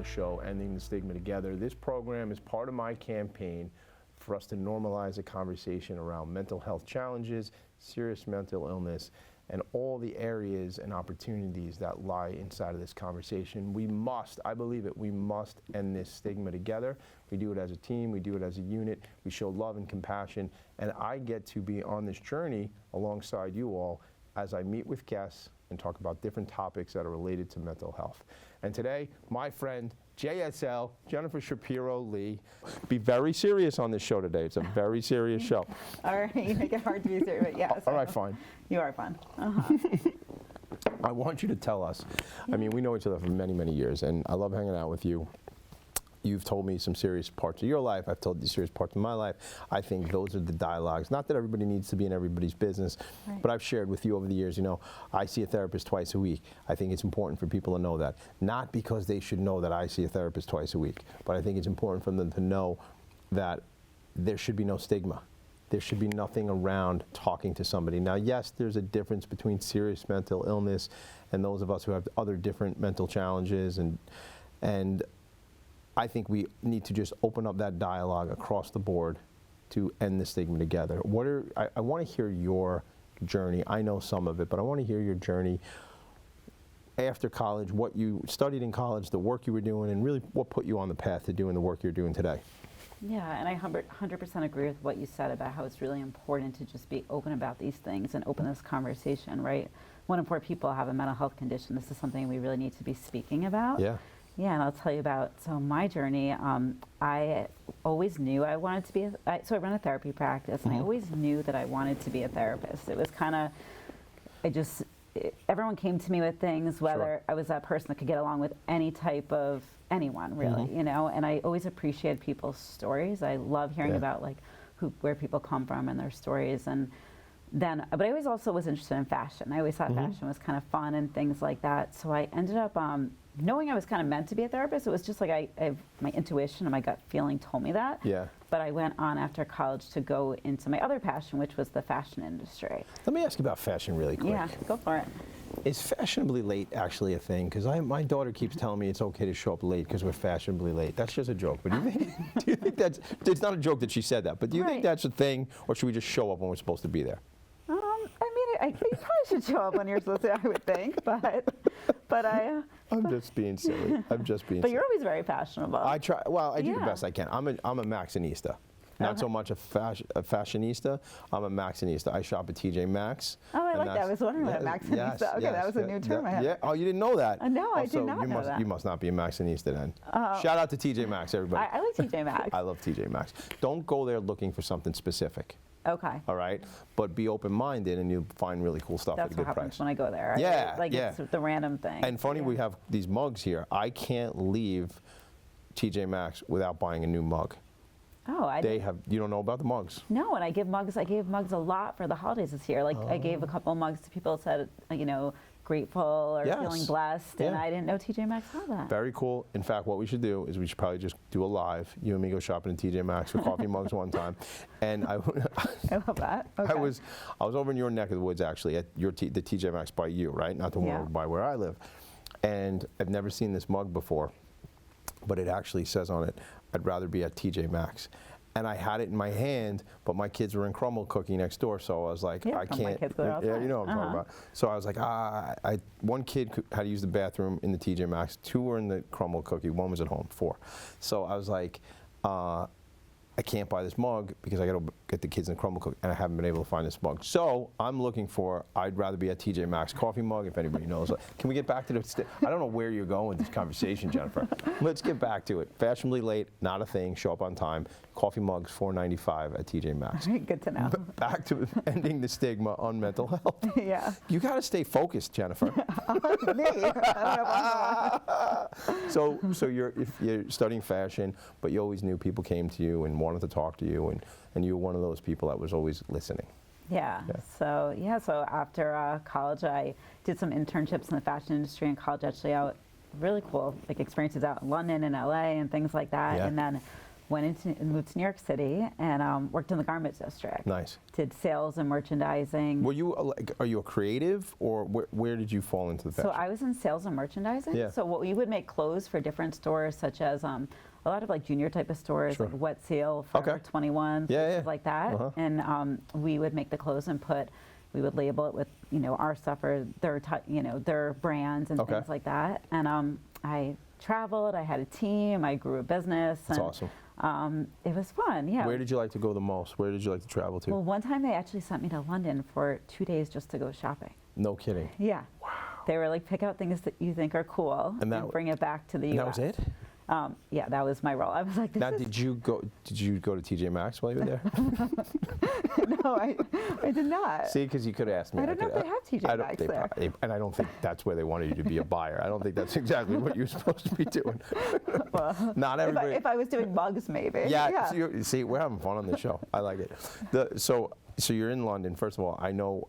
show, Ending the Stigma Together. This program is part of my campaign for us to normalize a conversation around mental health challenges, serious mental illness, and all the areas and opportunities that lie inside of this conversation. We must, I believe it, we must end this stigma together. We do it as a team, we do it as a unit, we show love and compassion, and I get to be on this journey alongside you all as I meet with guests and talk about different topics that are related to mental health. And today, my friend, JSL, Jennifer Shapiro Lee, be very serious on this show today. It's a very serious show. All right, you make it hard to be serious, but yeah. All right, fine. You are fun. I want you to tell us, I mean, we know each other for many, many years, and I love hanging out with you. You've told me some serious parts of your life. I've told you serious parts of my life. I think those are the dialogues. Not that everybody needs to be in everybody's business, right, but I've shared with you over the years, you know, I see a therapist twice a week. I think it's important for people to know that. Not because they should know that I see a therapist twice a week, but I think it's important for them to know that there should be no stigma. There should be nothing around talking to somebody. Now, yes, there's a difference between serious mental illness and those of us who have other different mental challenges, and I think we need to just open up that dialogue across the board to end the stigma together. I want to hear your journey. I know some of it, but I want to hear your journey after college, what you studied in college, the work you were doing, and really what put you on the path to doing the work you're doing today. Yeah, and I 100% agree with what you said about how it's really important to just be open about these things and open this conversation, right? 1 in 4 people have a mental health condition. This is something we really need to be speaking about. Yeah. Yeah, and I'll tell you about, so my journey, I always knew I wanted to be, so I run a therapy practice, and I always knew that I wanted to be a therapist. It was kind of, everyone came to me with things, whether I was that person that could get along with any type of, anyone really, you know, and I always appreciate people's stories. I love hearing about like where people come from and their stories, and then, but I always also was interested in fashion. I always thought fashion was kind of fun and things like that. So I ended up knowing I was kind of meant to be a therapist. It was just like my intuition and my gut feeling told me that. Yeah. But I went on after college to go into my other passion, which was the fashion industry. Let me ask you about fashion really quick. Yeah, go for it. Is fashionably late actually a thing? Because my daughter keeps telling me it's okay to show up late because we're fashionably late. That's just a joke. But do you think that's, it's not a joke that she said that, but do you think that's a thing, or should we just show up when we're supposed to be there? I mean, you probably should show up when you're supposed to, I would think, but I'm just being silly. I'm just being silly. But you're always very fashionable. I try, well, I do the best I can. I'm a Maxxinista. Not so much a fashionista, I'm a Maxxinista. I shop at TJ Maxx. Oh, I like that. I was wondering about Maxxinista. Yes, okay, that was a new term I had. Yeah. Oh, you didn't know that? No, I did not know that. You must not be a Maxxinista then. Shout out to TJ Maxx, everybody. I like TJ Maxx. I love TJ Maxx. Don't go there looking for something specific. Okay. All right, but be open-minded, and you'll find really cool stuff at a good price. That's what happens when I go there. It's the random thing. And funny, we have these mugs here. I can't leave TJ Maxx without buying a new mug. Oh, you don't know about the mugs? No, and I gave mugs a lot for the holidays this year. Like I gave a couple mugs to people that said, you know, grateful or feeling blessed, and I didn't know TJ Maxx had that. Very cool. In fact, what we should do is we should probably just do a live. You and me go shopping in TJ Maxx for coffee mugs one time. And I love that. Okay. I was over in your neck of the woods actually at the TJ Maxx by you, right? Not the one by where I live. And I've never seen this mug before, but it actually says on it, I'd rather be at TJ Maxx. And I had it in my hand, but my kids were in crumble cookie next door, so I was like, I can't. My kids go outside. Yeah, you know what I'm talking about. So I was like, one kid had to use the bathroom in the TJ Maxx, 2 were in the crumble cookie, 1 was at home, 4. So I was like, I can't buy this mug because I got to get the kids in the crumble cookie, and I haven't been able to find this mug. So I'm looking for, I'd rather be at TJ Maxx coffee mug, if anybody knows. Can we get back to I don't know where you're going with this conversation, Jennifer. Let's get back to it. Fashionably late, not a thing, show up on time. Coffee mugs, $4.95 at TJ Maxx. Good to know. Back to ending the stigma on mental health. Yeah. You got to stay focused, Jennifer. Me? I don't know if So if you're studying fashion, but you always knew people came to you and wanted to talk to you, and you were one of those people that was always listening. Yeah. So after college, I did some internships in the fashion industry in college, actually out really cool like experiences out in London and LA and things like that. And then moved to New York City and worked in the garment district. Nice. Did sales and merchandising. Were you are you a creative, or where did you fall into the fashion? So I was in sales and merchandising. Yeah. So what we would make clothes for different stores, such as a lot of like junior type of stores, Sure. like Wet Seal, Forever 21, Yeah, places yeah. like that. Uh-huh. And we would make the clothes and we would label it with our stuff or their brands and Okay. things like that. And I traveled. I had a team. I grew a business. That's and, awesome. It was fun. Yeah. Where did you like to go the most? Where did you like to travel to? Well, one time they actually sent me to London for 2 days just to go shopping. No kidding. Yeah. Wow. They were like, pick out things that you think are cool And bring it back to the And U.S. that was it? Yeah, that was my role. I was like, this Now, is... did you go to TJ Maxx while you were there? No, I did not. See, because you could have asked me. I don't know if they have TJ Maxx there. And I don't think that's where they wanted you to be a buyer. I don't think that's exactly what you're supposed to be doing. Well, Not everybody. if I was doing mugs, maybe. Yeah. See, we're having fun on this show. I like it. So you're in London. First of all,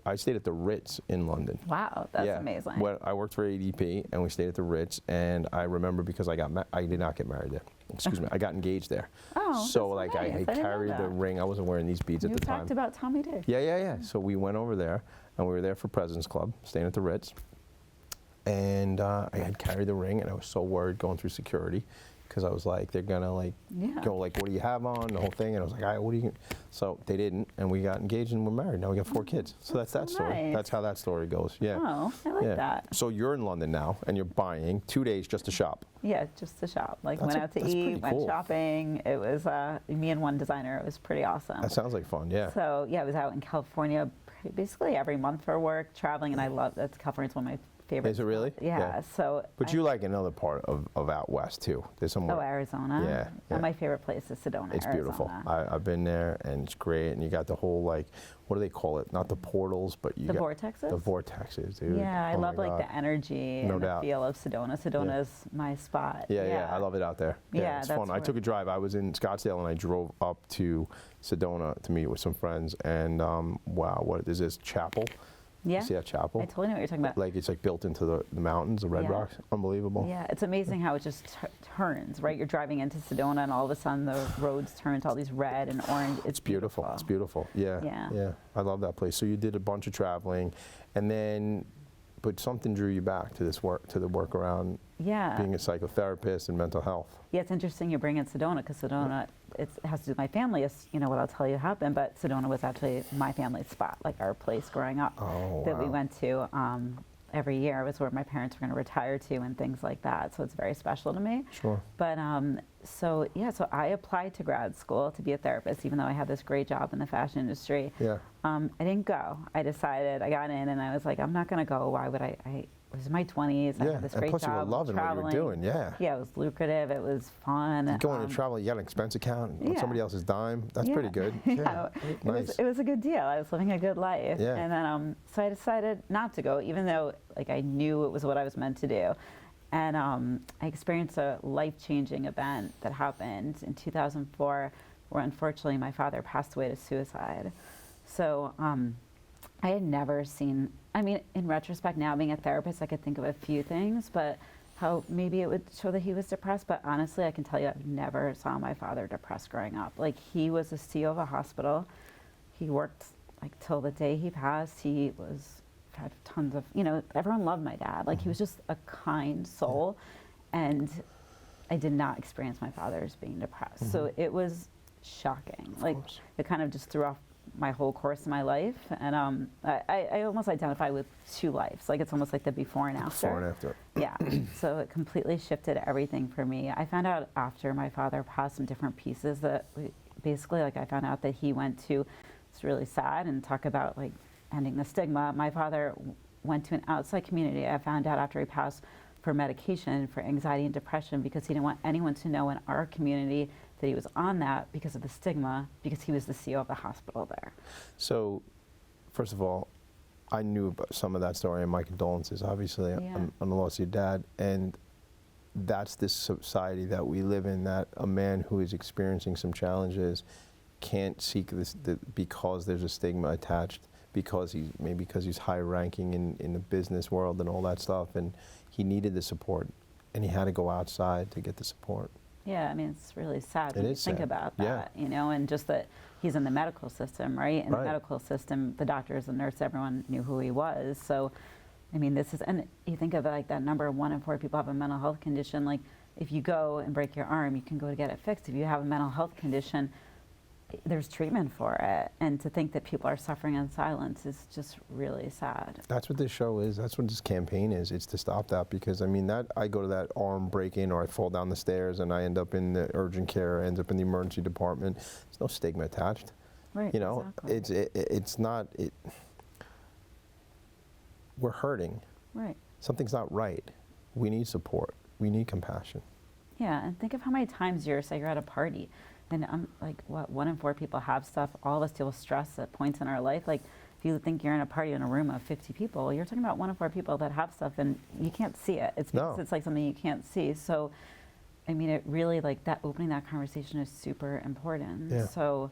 I stayed at the Ritz in London. Wow, that's Yeah. amazing. Well, I worked for ADP, and we stayed at the Ritz. And I remember because I did not get married there. Excuse me, I got engaged there. Oh, So that's like I nice. had I didn't know carried the that. ring. I wasn't wearing these beads You at the time. talked about Tommy Day. Yeah. So we went over there, and we were there for President's Club, staying at the Ritz. And I had carried the ring, and I was so worried going through security, because I was like, they're gonna go like, what do you have on, the whole thing, and I was like, all right, what do you? So they didn't, and we got engaged and we're married. Now we got 4 kids. So that's that so story. nice. That's how that story goes. Yeah. Oh, I like that. So you're in London now, and you're buying 2 days just to shop. Yeah, just to shop. Like That's went out to that's pretty eat, went cool. shopping. It was me and one designer. It was pretty awesome. That sounds like fun. Yeah. So yeah, I was out in California basically every month for work, traveling, and I love that. California's one of my favorite. Is it really? spots. Yeah. So. But you like another part of out west too. There's somewhere. Oh, Arizona. Yeah. My favorite place is Sedona, It's beautiful. Arizona. I've been there, and it's great. And you got the whole what do they call it? Not the portals, but you The got vortexes? The vortexes, dude. Yeah, I Oh my love like God. the energy No and doubt. the feel of Sedona. Sedona's my spot. Yeah, I love it out there. Yeah, it's that's fun. I where- took a drive. I was in Scottsdale, and I drove up to Sedona to meet with some friends. And wow, what is this chapel? Yeah. You see that chapel? I totally know what you're talking about. Like it's like built into the mountains, the red Yeah. rocks. Unbelievable. Yeah, it's amazing how it just turns, right? You're driving into Sedona and all of a sudden the roads turn to all these red and orange. It's beautiful. It's beautiful. Yeah. Yeah. I love that place. So you did a bunch of traveling, and then, but something drew you back to this work, to the work around Yeah. being a psychotherapist and mental health. Yeah, it's interesting you bring in Sedona because Sedona, it has to do with my family. It's, what I'll tell you happened, but Sedona was actually my family's spot, like our place growing up that we wow. went to every year. It was where my parents were going to retire to and things like that. So it's very special to me. Sure. But so I applied to grad school to be a therapist, even though I had this great job in the fashion industry. Yeah. I didn't go. I decided, I got in and I was like, I'm not going to go. Why would I it was in my 20s. I Yeah. had this And great plus you were job. loving what you were traveling. doing. Yeah. Yeah, it was lucrative. It was fun. Going to travel, you got an expense account on Yeah. somebody else's dime. That's Yeah. pretty good. Yeah. Nice. It was a good deal. I was living a good life. Yeah. And then so I decided not to go, even though I knew it was what I was meant to do. And I experienced a life-changing event that happened in 2004, where unfortunately my father passed away to suicide. So I had never seen. In retrospect, now being a therapist, I could think of a few things, but how maybe it would show that he was depressed. But honestly, I can tell you, I've never saw my father depressed growing up. Like, he was the CEO of a hospital. He worked till the day he passed. He had tons of, everyone loved my dad. Like, he was just a kind soul. And I did not experience my father as being depressed. So it was shocking. course. It kind of just threw off my whole course of my life. And I almost identify with 2 lives. Like, it's almost like the before and after. Before and after. Yeah. So it completely shifted everything for me. I found out after my father passed some different pieces that basically, I found out that he went to, it's really sad, and talk about ending the stigma. My father went to an outside community, I found out after he passed, for medication for anxiety and depression, because he didn't want anyone to know in our community that he was on that because of the stigma, because he was the CEO of the hospital there. So, first of all, I knew about some of that story, and my condolences, obviously, on the loss of your dad. And that's this society that we live in, that a man who is experiencing some challenges can't seek this because there's a stigma attached, because he's high ranking in the business world and all that stuff, and he needed the support, and he had to go outside to get the support. Yeah, I mean, it's really sad It when you is think sad. about Yeah. that, you know, and just that he's in the medical system, right? In Right. the medical system, the doctors, the nurse, everyone knew who he was. So, I mean, this is, and you think of like that number, 1 in 4 people have a mental health condition. Like, if you go and break your arm, you can go to get it fixed. If you have a mental health condition, there's treatment for it. And to think that people are suffering in silence is just really sad. That's what this show is. That's what this campaign is. It's to stop that, because I mean, that I go to that arm break-in, or I fall down the stairs and I end up in the urgent care, I end up in the emergency department. There's no stigma attached. Right, You know, exactly. it's not. We're hurting. Right. Something's not right. We need support. We need compassion. Yeah, and think of how many times you're at a party, and I'm like, what, 1 in 4 people have stuff. All of us deal with stress at points in our life. Like, if you think you're in a party in a room of 50 people, you're talking about 1 in 4 people that have stuff, and you can't see it. It's because No. it's like something you can't see. So, I mean, it really, like, that opening that conversation is super important. Yeah. So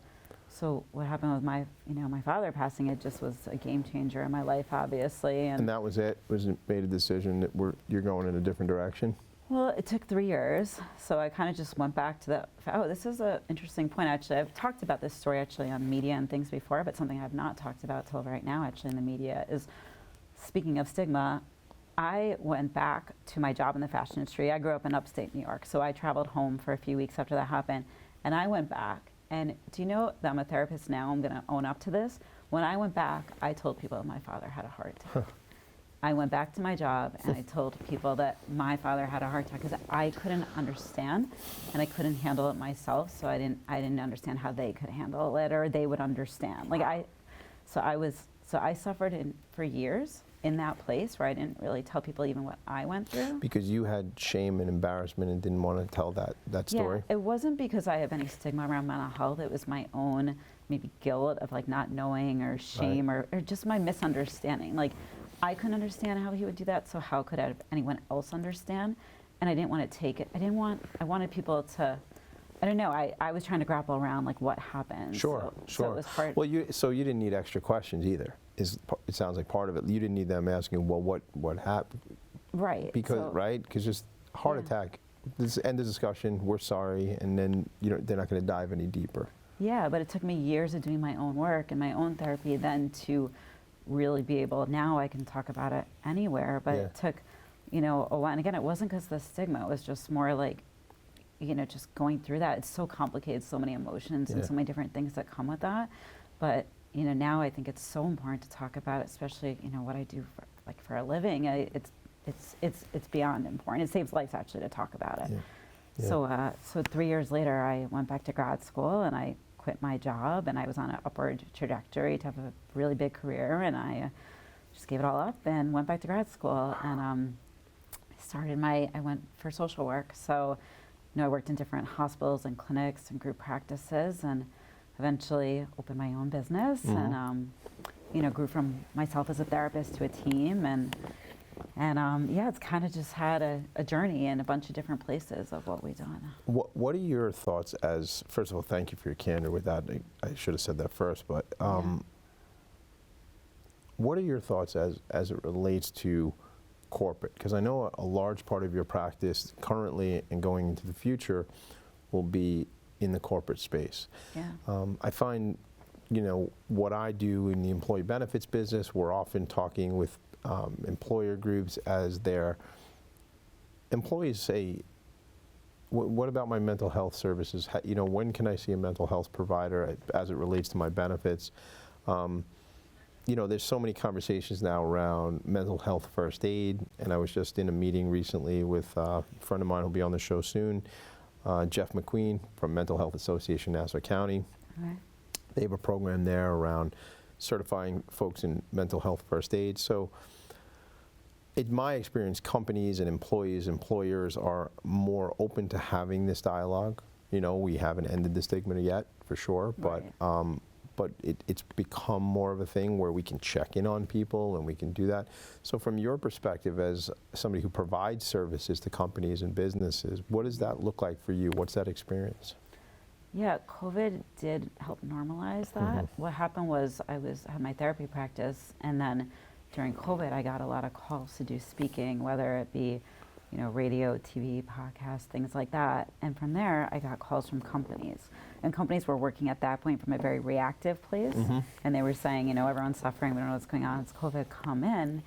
what happened with my, my father passing, it just was a game changer in my life, obviously. And that was it. Was it made a decision that you're going in a different direction? Well, it took 3 years, so I kind of just went back to that. Oh, this is an interesting point, actually. I've talked about this story, actually, on media and things before, but something I've not talked about till right now, actually, in the media is, speaking of stigma, I went back to my job in the fashion industry. I grew up in upstate New York, so I traveled home for a few weeks after that happened, and I went back. And do you know that I'm a therapist now? I'm going to own up to this. When I went back, I told people that my father had a heart attack. I went back to my job and I told people that my father had a heart attack because I couldn't understand and I couldn't handle it myself. So I didn't understand how they could handle it or they would understand. So I suffered for years in that place where I didn't really tell people even what I went through. Because you had shame and embarrassment and didn't want to tell that story? Yeah, it wasn't because I have any stigma around mental health. It was my own maybe guilt of like not knowing or shame or just my misunderstanding. Like, I couldn't understand how he would do that, so how could anyone else understand? And I didn't want to take it. I wanted people to, I don't know, I was trying to grapple around like what happened. Sure. So it was hard. Well, so you didn't need extra questions either. It sounds like part of it. You didn't need them asking, well, what happened? Right. Because just heart attack, this end of discussion, we're sorry, and then they're not going to dive any deeper. Yeah, but it took me years of doing my own work and my own therapy then to really be able, now I can talk about it anywhere, but it took, a while. And again, it wasn't because of the stigma, it was just more like, just going through that. It's so complicated, so many emotions and so many different things that come with that. But, now I think it's so important to talk about, especially, what I do for a living. It's beyond important. It saves lives actually to talk about it. Yeah. So 3 years later, I went back to grad school and I quit my job, and I was on an upward trajectory to have a really big career, and I just gave it all up and went back to grad school, and I went for social work. So, I worked in different hospitals and clinics and group practices, and eventually opened my own business, and grew from myself as a therapist to a team, and it's kind of just had a journey in a bunch of different places of what we've done. What are your thoughts first of all, thank you for your candor with that. I should have said that first, but what are your thoughts as it relates to corporate? Because I know a large part of your practice currently and going into the future will be in the corporate space. Yeah. I find, what I do in the employee benefits business, we're often talking with employer groups as their employees say, what about my mental health services? When can I see a mental health provider as it relates to my benefits? There's so many conversations now around mental health first aid, and I was just in a meeting recently with a friend of mine who'll be on the show soon, Jeff McQueen from Mental Health Association Nassau County. Okay. They have a program there around certifying folks in mental health first aid. So in my experience, companies and employers are more open to having this dialogue. We haven't ended the stigma yet, for sure, but it's become more of a thing where we can check in on people and we can do that. So from your perspective as somebody who provides services to companies and businesses, what does that look like for you? What's that experience? Yeah, COVID did help normalize that. What happened was I had my therapy practice, and then during COVID, I got a lot of calls to do speaking, whether it be radio, TV, podcasts, things like that. And from there, I got calls from companies. And companies were working at that point from a very reactive place. And they were saying, everyone's suffering, we don't know what's going on, it's COVID, come in.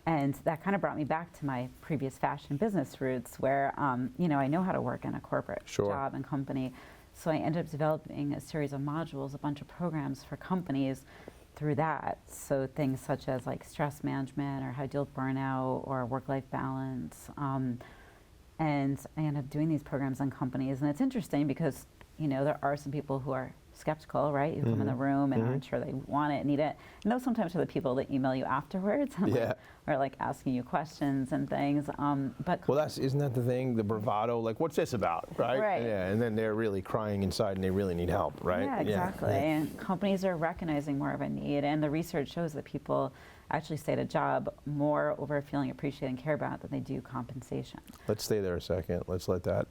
And that kind of brought me back to my previous fashion business roots where, I know how to work in a corporate job and company. So I ended up developing a series of modules, a bunch of programs for companies through that. So things such as like stress management or how to deal with burnout or work-life balance. And I ended up doing these programs on companies. And it's interesting because, there are some people who are skeptical, right? You come in the room and aren't sure they want it, need it. And those sometimes are the people that email you afterwards and are like asking you questions and things. But well, isn't that the thing? The bravado, like, what's this about, right? Right. Yeah, and then they're really crying inside and they really need help, right? Yeah, exactly. And companies are recognizing more of a need, and the research shows that people actually stay at a job more over feeling appreciated and cared about than they do compensation. Let's stay there a second. Let's let that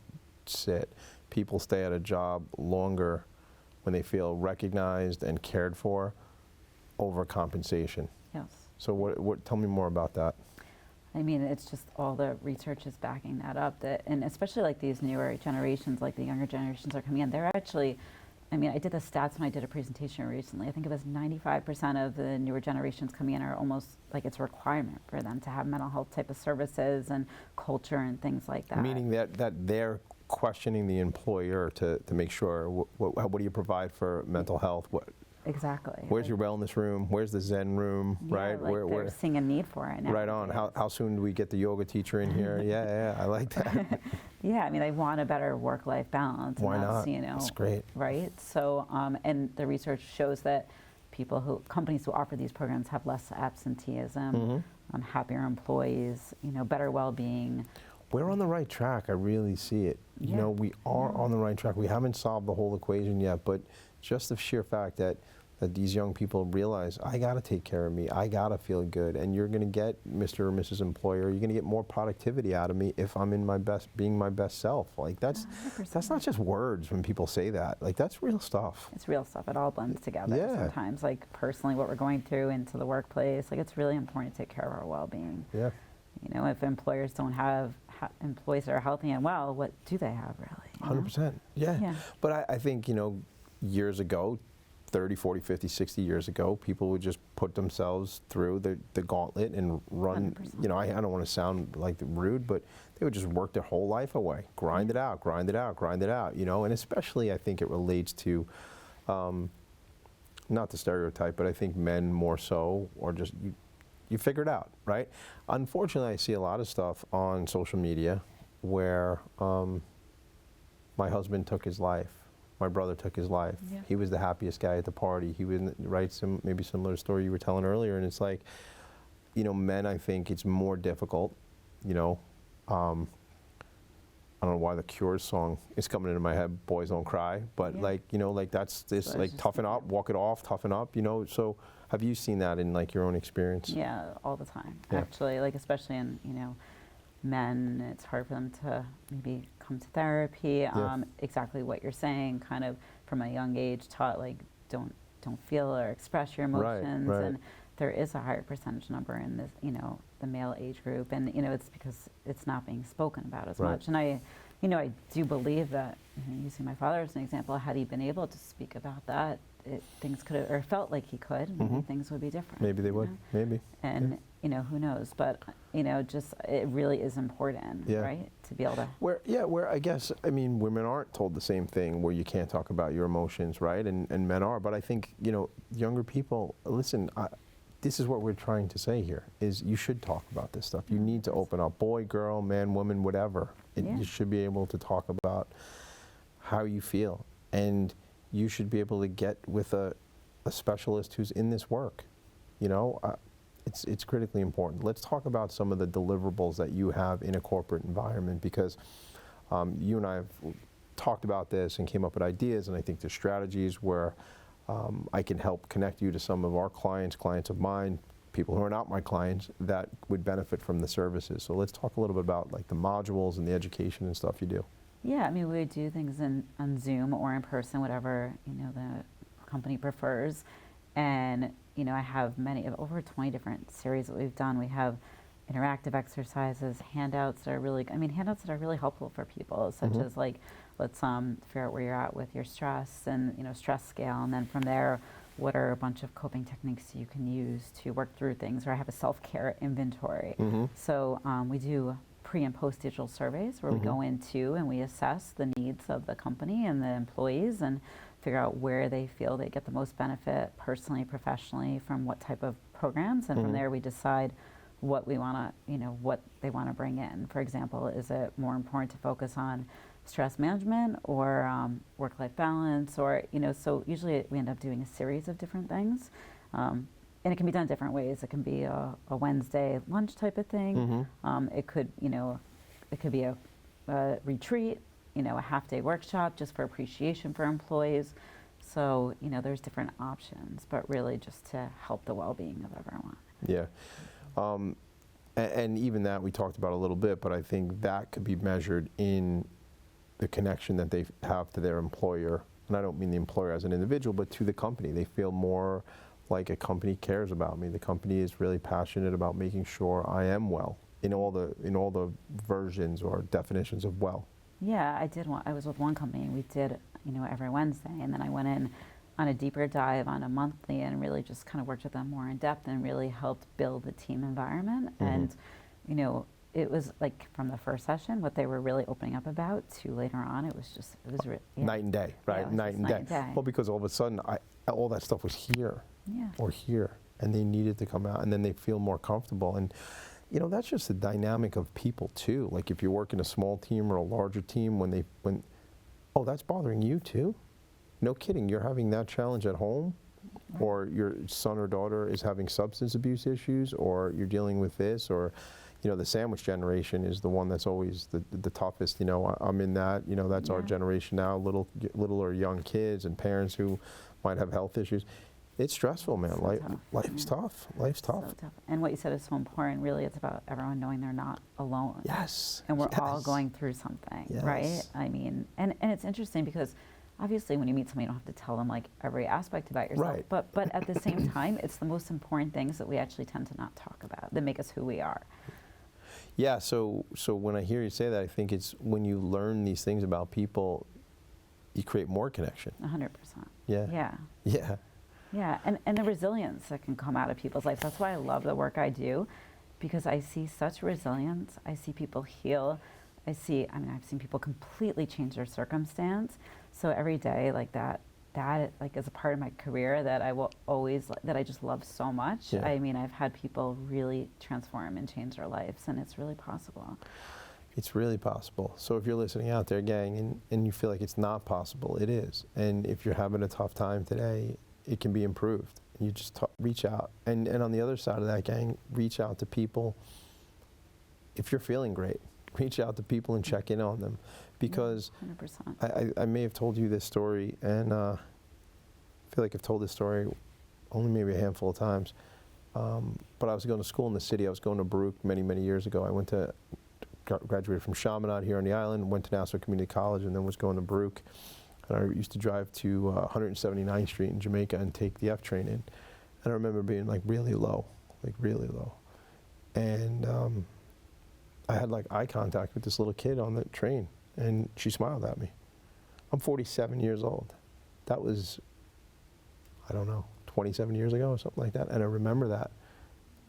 sit. People stay at a job longer when they feel recognized and cared for over compensation. Yes. So what tell me more about that. I mean, it's just all the research is backing that up, and especially like these newer generations, like the younger generations are coming in, they're actually, I did the stats when I did a presentation recently. I think it was 95% of the newer generations coming in are almost like it's a requirement for them to have mental health type of services and culture and things like that. Meaning that they're questioning the employer to make sure, what do you provide for mental health? Exactly. Where's your wellness room? Where's the Zen room? Right? Like they're seeing a need for it now. Right on. How soon do we get the yoga teacher in here? Yeah, I like that. Yeah, they want a better work-life balance. Why and not? That's That's great. Right? So, and the research shows that companies who offer these programs have less absenteeism, happier employees, better well-being. We're on the right track. I really see it. We are on the right track. We haven't solved the whole equation yet, but just the sheer fact that these young people realize, I got to take care of me. I got to feel good. And you're going to get, Mr. or Mrs. Employer, you're going to get more productivity out of me if I'm in being my best self. Like that's not just words when people say that. Like that's real stuff. It's real stuff. It all blends together sometimes. Like personally, what we're going through into the workplace, like it's really important to take care of our well-being. Yeah. If employers don't have employees that are healthy and well, what do they have really? 100%. Yeah. But I think, years ago, 30, 40, 50, 60 years ago, people would just put themselves through the gauntlet and run, 100%. I don't want to sound like rude, but they would just work their whole life away, grind it out, and especially I think it relates to, not the stereotype, but I think men more so, or just, you figure it out, right? Unfortunately, I see a lot of stuff on social media where my husband took his life. My brother took his life. Yeah. He was the happiest guy at the party. He would write maybe similar story you were telling earlier, and it's like, men, I think it's more difficult, I don't know why the Cure's song is coming into my head, Boys Don't Cry, but that's this, So like toughen up, walk it off, toughen up, so have you seen that in like your own experience? Yeah, all the time, Yeah. actually, like especially in, men, it's hard for them to maybe come to therapy. Exactly what you're saying, kind of from a young age taught like don't feel or express your emotions, right. and there is a higher percentage number in this, the male age group, and it's because it's not being spoken about as much. And I do believe that, using my father as an example, had he been able to speak about that, things could have, or felt like he could, maybe things would be different. Maybe they would, maybe. And who knows? But just it really is important, right, to be able to. Where I guess women aren't told the same thing, where you can't talk about your emotions, right? And men are. But I think younger people, listen. This is what we're trying to say here: is you should talk about this stuff. You need to open up, boy, girl, man, woman, whatever. You should be able to talk about how you feel, and you should be able to get with a specialist who's in this work. It's critically important. Let's talk about some of the deliverables that you have in a corporate environment, because you and I have talked about this and came up with ideas, and I think there's strategies where I can help connect you to some of our clients of mine, people who are not my clients, that would benefit from the services. So let's talk a little bit about like the modules and the education and stuff you do. Yeah, we do things on Zoom or in person, whatever the company prefers. And I have over 20 different series that we've done. We have interactive exercises, handouts that are really, handouts that are really helpful for people, such as like, let's figure out where you're at with your stress and, stress scale. And then from there, what are a bunch of coping techniques you can use to work through things, or I have a self-care inventory. So we do pre and post digital surveys where we go into and we assess the needs of the company and the employees and figure out where they feel they get the most benefit personally, professionally from what type of programs. And from there we decide what we want to, what they want to bring in. For example, is it more important to focus on stress management or work-life balance, or, so usually we end up doing a series of different things. And it can be done different ways. It can be a Wednesday lunch type of thing. It could, it could be a retreat, a half-day workshop just for appreciation for employees. So, there's different options, but really just to help the well-being of everyone. Yeah. And even that we talked about a little bit, but I think that could be measured in the connection that they have to their employer. And I don't mean the employer as an individual, but to the company. They feel more like a company cares about me. The company is really passionate about making sure I am well in all the versions or definitions of well. Yeah, I was with one company and we did, every Wednesday, and then I went in on a deeper dive on a monthly and really just kind of worked with them more in depth and really helped build the team environment. And, it was like from the first session, what they were really opening up about to later on, it was night and day, right? Yeah, night and day. Well, because all of a sudden, all that stuff was here or here, and they needed to come out, and then they feel more comfortable. And, that's just the dynamic of people too. Like if you work in a small team or a larger team, oh, that's bothering you too? No kidding, you're having that challenge at home, or your son or daughter is having substance abuse issues, or you're dealing with this, or the sandwich generation is the one that's always the toughest. I'm in that. That's our generation now. Little or young kids and parents who might have health issues. It's stressful, man. Life's tough. Life's tough. So tough. And what you said is so important. Really, it's about everyone knowing they're not alone. Yes. And we're all going through something, right? And it's interesting because obviously when you meet someone, you don't have to tell them like every aspect about yourself. Right. But at the same time, it's the most important things that we actually tend to not talk about that make us who we are. Yeah, so when I hear you say that, I think it's when you learn these things about people, you create more connection. 100%. Yeah. Yeah. Yeah. Yeah, and the resilience that can come out of people's lives. That's why I love the work I do, because I see such resilience. I see people heal. I've seen people completely change their circumstance. So every day, like that like is a part of my career that I will always, that I just love so much. Yeah. I've had people really transform and change their lives, and it's really possible. It's really possible. So if you're listening out there, gang, and you feel like it's not possible, it is. And if you're having a tough time today, it can be improved. You just reach out. And on the other side of that, gang, reach out to people. If you're feeling great, reach out to people and check in on them. Because 100%. I may have told you this story, and I feel like I've told this story only maybe a handful of times. But I was going to school in the city. I was going to Baruch many, many years ago. I graduated from Chaminade here on the island, went to Nassau Community College, and then was going to Baruch. And I used to drive to 179th Street in Jamaica and take the F train in. And I remember being like really low. And I had like eye contact with this little kid on the train, and she smiled at me. I'm 47 years old. That was, I don't know, 27 years ago or something like that. And I remember that.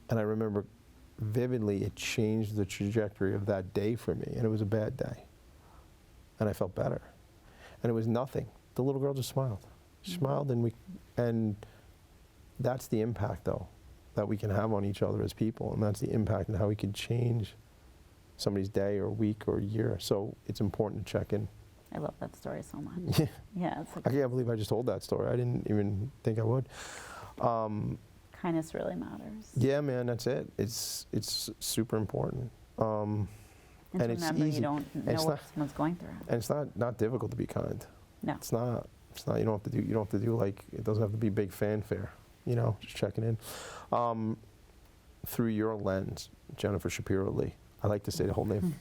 And I remember vividly it changed the trajectory of that day for me. And it was a bad day. And I felt better. And it was nothing. The little girl just smiled. She smiled, and that's the impact, though, that we can have on each other as people. And that's the impact and how we can change somebody's day or week or year. So it's important to check in. I love that story so much. Yeah. Yeah, it's like, I can't believe I just told that story. I didn't even think I would. kindness really matters. Yeah, man, that's it. It's super important. And to it's remember easy. you don't know It's what not- someone's going through. And it's not difficult to be kind. No. It's not. You don't have to do like, it doesn't have to be big fanfare. Just checking in. Through your lens, Jennifer Shapiro Lee. I like to say the whole name.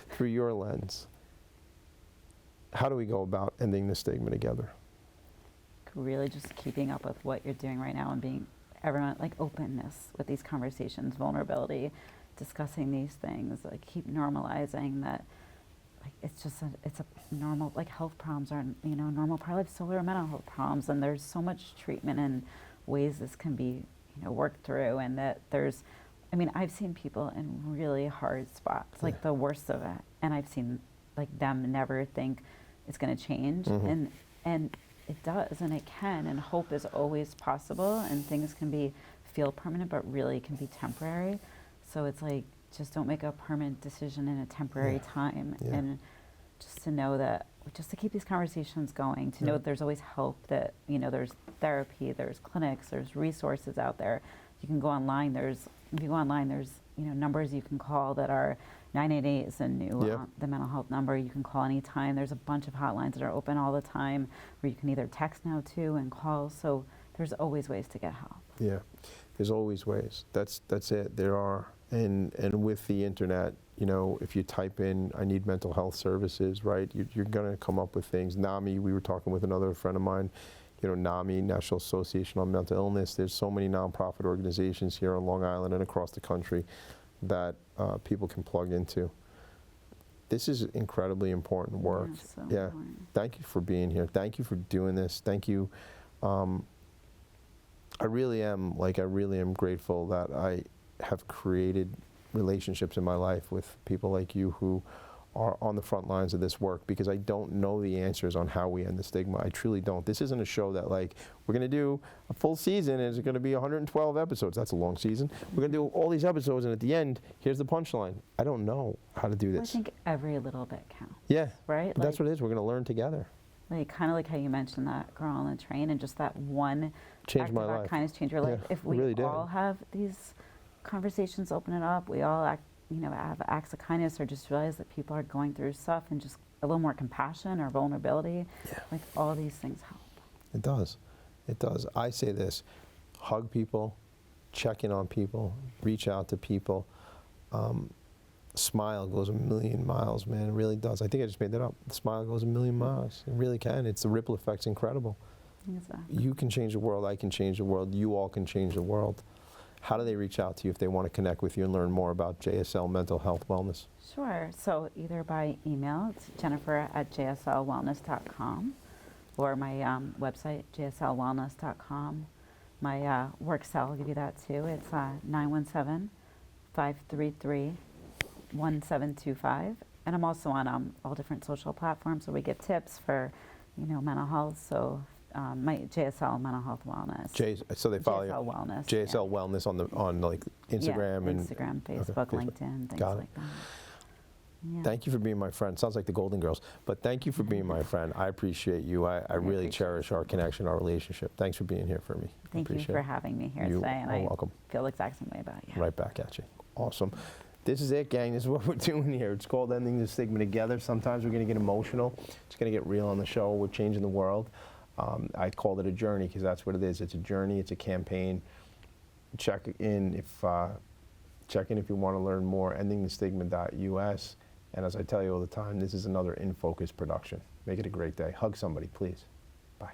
Through your lens, how do we go about ending the stigma together? Really just keeping up with what you're doing right now and being everyone, like openness with these conversations, vulnerability, discussing these things, like keep normalizing that. Like it's a normal, like health problems are, normal part of life. So are mental health problems, and there's so much treatment and ways this can be, worked through, and that there's, I've seen people in really hard spots, like the worst of it, and I've seen like them never think it's going to change, and it does, and it can, and hope is always possible, and things can feel permanent, but really can be temporary. So it's like, just don't make a permanent decision in a temporary time, and just to know that, just to keep these conversations going, to know that there's always help, that, there's therapy, there's clinics, there's resources out there. You can go online, if you go online, there's, numbers you can call that are 988 is the new, the mental health number. You can call anytime. There's a bunch of hotlines that are open all the time where you can either text now too and call. So there's always ways to get help. Yeah, there's always ways. That's it. There are. And with the internet, if you type in, I need mental health services, right, you're going to come up with things. NAMI, we were talking with another friend of mine, NAMI, National Association on Mental Illness. There's so many nonprofit organizations here on Long Island and across the country that people can plug into. This is incredibly important work. So important. Thank you for being here. Thank you for doing this. Thank you. I really am grateful that I have created relationships in my life with people like you who are on the front lines of this work, because I don't know the answers on how we end the stigma. I truly don't. This isn't a show that we're going to do a full season and it's going to be 112 episodes. That's a long season. We're going to do all these episodes and at the end, here's the punchline. I don't know how to do this. I think every little bit counts. Yeah. Right? That's what it is. We're going to learn together. Kind of like how you mentioned that girl on the train, and just that one Changed my life. Kindness changed your life. If we really all have these conversations, open it up, we all have acts of kindness, or just realize that people are going through stuff, and just a little more compassion or vulnerability, like all these things help. It does. It does. I say this: hug people, check in on people, reach out to people. Smile goes a million miles, man. It really does. I think I just made that up. The smile goes a million miles. It really can. It's the ripple effect's incredible. Exactly. You can change the world. I can change the world. You all can change the world. How do they reach out to you if they want to connect with you and learn more about JSL Mental Health Wellness? Sure. So either by email, it's jennifer@jslwellness.com, or my website, jslwellness.com. My work cell, I'll give you that too. It's 917-533-1725. And I'm also on all different social platforms where we give tips for, mental health. So my JSL Mental Health Wellness. So they follow JSL you. Wellness. JSL Wellness on like Instagram and Instagram, Facebook, LinkedIn, things like that. Yeah. Thank you for being my friend. Sounds like the Golden Girls, but thank you for being my friend. I appreciate you. I really cherish our connection, our relationship. Thanks for being here for me. Thank you for having me here today, and I welcome. feel the exact same way about you. Right back at you. Awesome. This is it, gang. This is what we're doing here. It's called Ending the Stigma Together. Sometimes we're going to get emotional. It's going to get real on the show. We're changing the world. I called it a journey because that's what it is. It's a journey. It's a campaign. Check in if you want to learn more. EndingTheStigma.us. And as I tell you all the time, this is another In Focus production. Make it a great day. Hug somebody, please. Bye.